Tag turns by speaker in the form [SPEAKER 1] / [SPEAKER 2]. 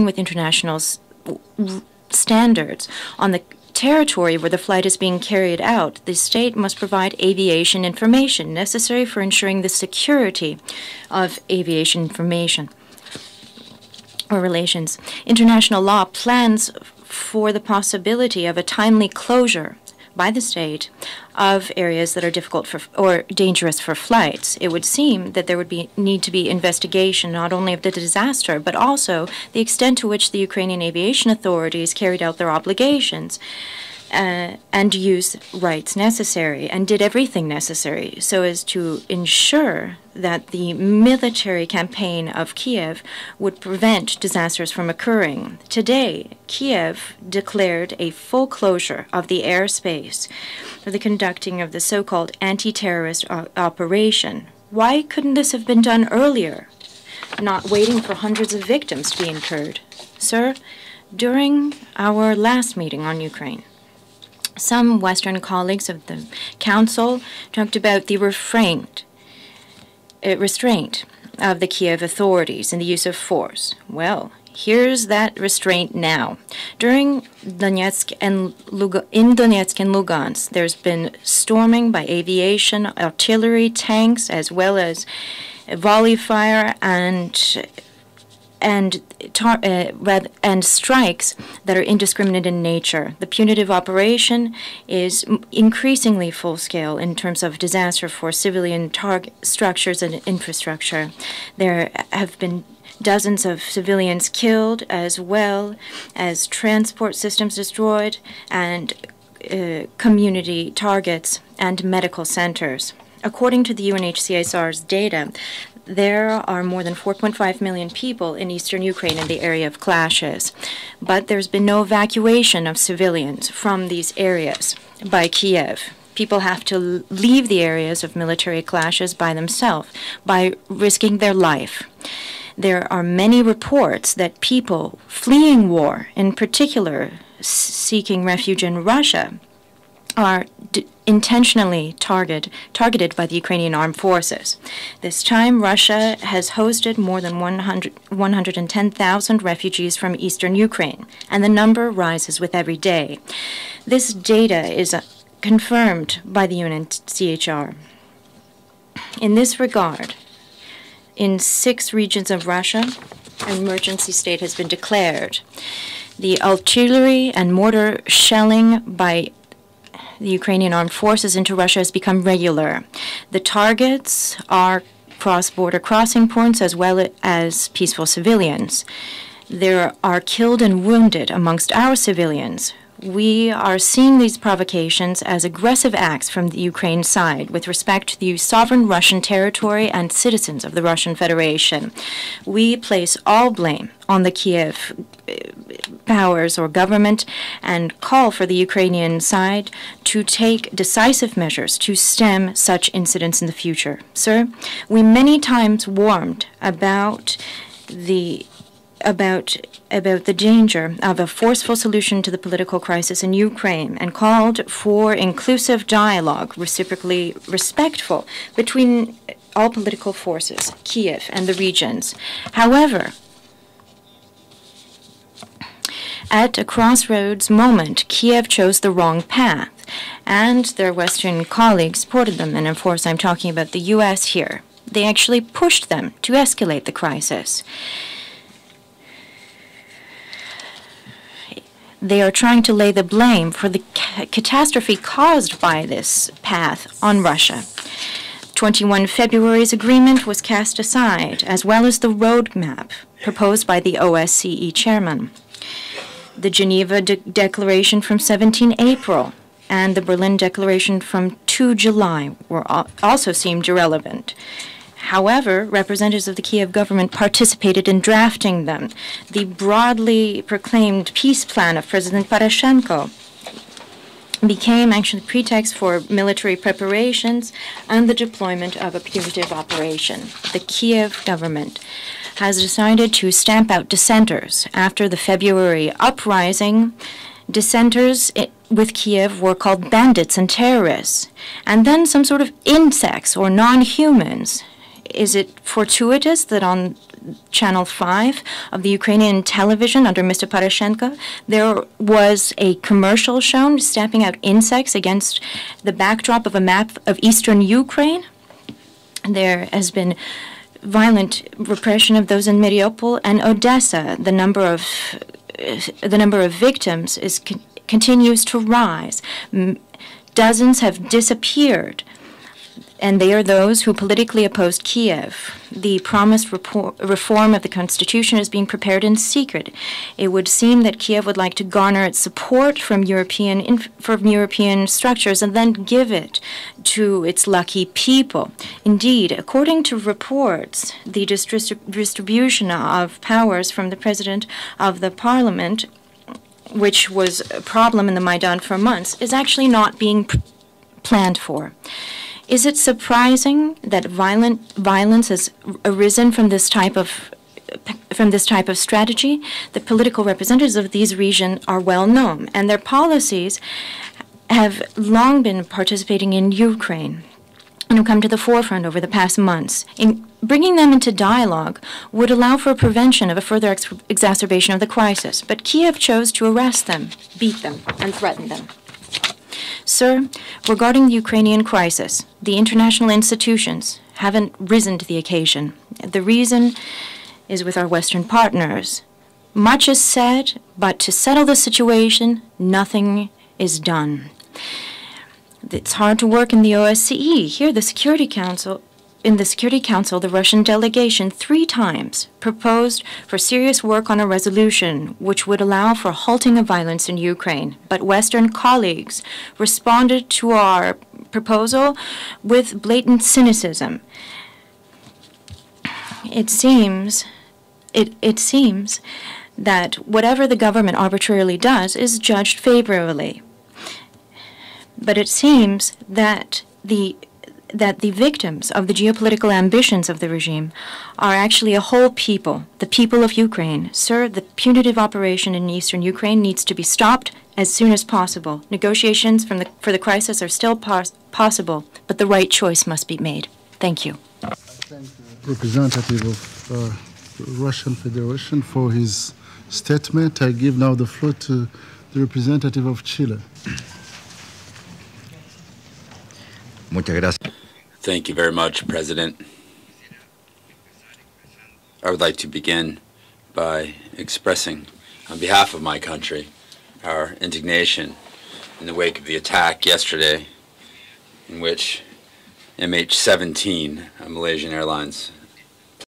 [SPEAKER 1] with international standards. On the territory where the flight is being carried out, the state must provide aviation information necessary for ensuring the security of aviation information or relations. International law plans for the possibility of a timely closure by the state of areas that are difficult for or dangerous for flights. It would seem that there would need to be investigation not only of the disaster, but also the extent to which the Ukrainian aviation authorities carried out their obligations and used rights necessary and did everything necessary so as to ensure that the military campaign of Kiev would prevent disasters from occurring. Today, Kiev declared a full closure of the airspace for the conducting of the so-called anti-terrorist operation. Why couldn't this have been done earlier, not waiting for hundreds of victims to be incurred? Sir, during our last meeting on Ukraine, some Western colleagues of the Council talked about the restraint of the Kiev authorities in the use of force. Well, here's that restraint now. During Donetsk and Lugansk, there's been storming by aviation, artillery, tanks, as well as volley fire and strikes that are indiscriminate in nature. The punitive operation is increasingly full-scale in terms of disaster for civilian structures and infrastructure. There have been dozens of civilians killed, as well as transport systems destroyed, and community targets and medical centers. According to the UNHCR's data, there are more than 4.5 million people in eastern Ukraine in the area of clashes, but there's been no evacuation of civilians from these areas by Kiev. People have to leave the areas of military clashes by themselves, by risking their life. There are many reports that people fleeing war, in particular seeking refuge in Russia, are intentionally targeted by the Ukrainian armed forces. This time, Russia has hosted more than 110,000 refugees from eastern Ukraine, and the number rises with every day. This data is confirmed by the UNHCR. In this regard, in 6 regions of Russia, an emergency state has been declared. The artillery and mortar shelling by the Ukrainian armed forces into Russia has become regular. The targets are cross-border crossing points as well as peaceful civilians. There are killed and wounded amongst our civilians. We are seeing these provocations as aggressive acts from the Ukraine side with respect to the sovereign Russian territory and citizens of the Russian Federation. We place all blame on the Kiev powers or government and call for the Ukrainian side to take decisive measures to stem such incidents in the future. Sir, we many times warned about the danger of a forceful solution to the political crisis in Ukraine and called for inclusive dialogue, reciprocally respectful between all political forces, Kiev and the regions. However, at a crossroads moment, Kiev chose the wrong path, and their Western colleagues supported them. And of course, I'm talking about the U.S. here. They actually pushed them to escalate the crisis. They are trying to lay the blame for the catastrophe caused by this path on Russia. 21 February's agreement was cast aside, as well as the roadmap proposed by the OSCE chairman. The Geneva Declaration from 17 April and the Berlin Declaration from 2 July were also seemed irrelevant. However, representatives of the Kiev government participated in drafting them. The broadly proclaimed peace plan of President Poroshenko became actually pretext for military preparations and the deployment of a punitive operation. The Kiev government has decided to stamp out dissenters. After the February uprising, dissenters with Kiev were called bandits and terrorists. And then some sort of insects or non-humans Is it fortuitous that on Channel 5 of the Ukrainian television under Mr. Poroshenko, there was a commercial shown stamping out insects against the backdrop of a map of eastern Ukraine? There has been violent repression of those in Mariupol and Odessa. The number of victims continues to rise. Dozens have disappeared, and they are those who politically opposed Kiev. The promised reform of the constitution is being prepared in secret. It would seem that Kiev would like to garner its support from European structures and then give it to its lucky people. Indeed, according to reports, the distribution of powers from the president of the parliament, which was a problem in the Maidan for months, is actually not being planned for. Is it surprising that violence has arisen from this type of strategy? The political representatives of these regions are well known, and their policies have long been participating in Ukraine and have come to the forefront over the past months. Bringing them into dialogue would allow for prevention of a further exacerbation of the crisis, but Kiev chose to arrest them, beat them, and threaten them. Sir, regarding the Ukrainian crisis, the international institutions haven't risen to the occasion. The reason is with our Western partners. Much is said, but to settle the situation, nothing is done. It's hard to work in the OSCE. Here, the Security Council, the Russian delegation 3 times proposed for serious work on a resolution which would allow for halting of violence in Ukraine. But Western colleagues responded to our proposal with blatant cynicism. It seems that whatever the government arbitrarily does is judged favorably. But it seems that the victims of the geopolitical ambitions of the regime are actually a whole people, the people of Ukraine. Sir, the punitive operation in eastern Ukraine needs to be stopped as soon as possible. Negotiations for the crisis are still possible, but the right choice must be made. Thank you.
[SPEAKER 2] I thank the representative of the Russian Federation for his statement. I give now the floor to the representative of Chile.
[SPEAKER 3] Thank you very much, President. I would like to begin by expressing, on behalf of my country, our indignation in the wake of the attack yesterday in which MH17, a Malaysian Airlines